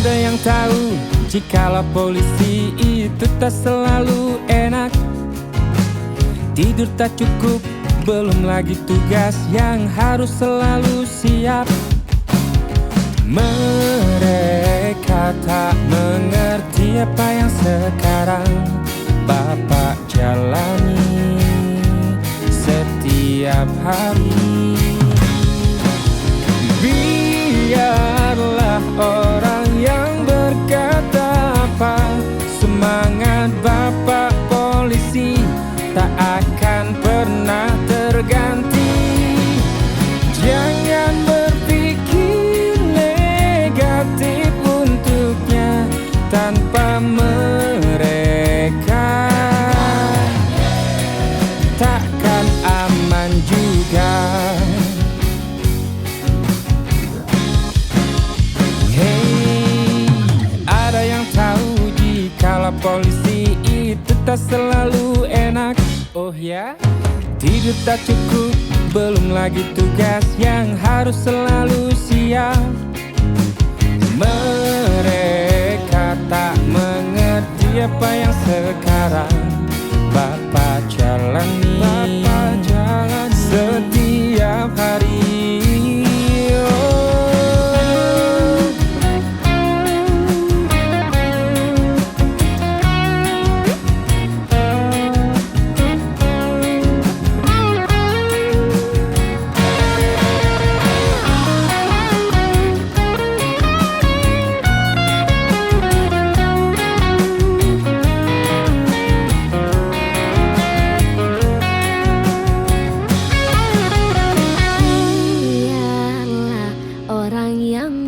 Ada yang tahu jikalau polisi itu tak selalu enak. Tidur tak cukup, belum lagi tugas yang harus selalu siap. Mereka tak mengerti apa yang sekarang Bapak jalani setiap hari. Biarlah orang yang berkata apa, semangat Bapak polisi tak akan pernah terganti. Jangan berpikir negatif untuknya, tanpa mereka takkan aman juga. Hey, ada yang tahu jikalau polisi itu tak selalu enak. Oh ya, tidur tak cukup, belum lagi tugas yang harus selalu siap. Mereka tak mengerti apa yang sekarang Bapak jalani setiap hari.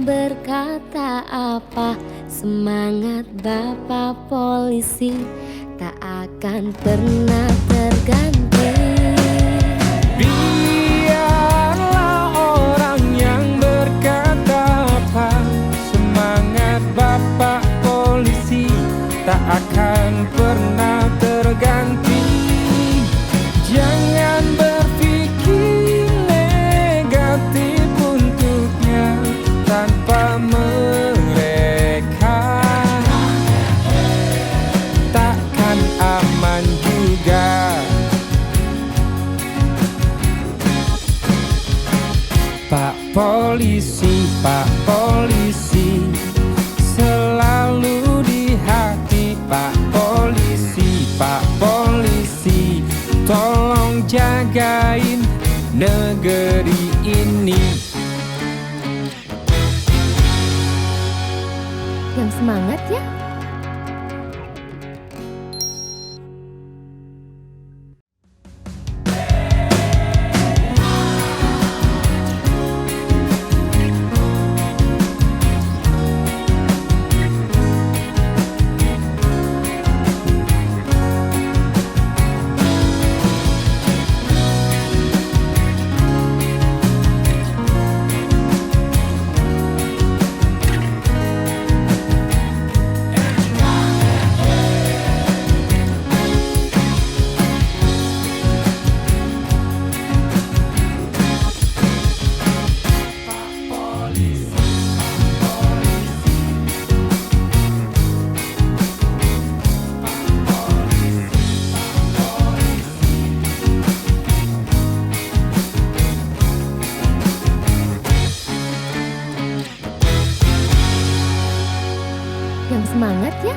Berkata apa, semangat Bapak polisi tak akan pernah terganti. Biarlah orang yang berkata apa, semangat Bapak polisi tak akan pernah terganti. Jangan berpikir negatif untuknya, tanpa mereka takkan aman juga. Pak polisi selalu di hati. Pak polisi tolong jagain negeri ini. Yang semangat ya. Yang semangat ya.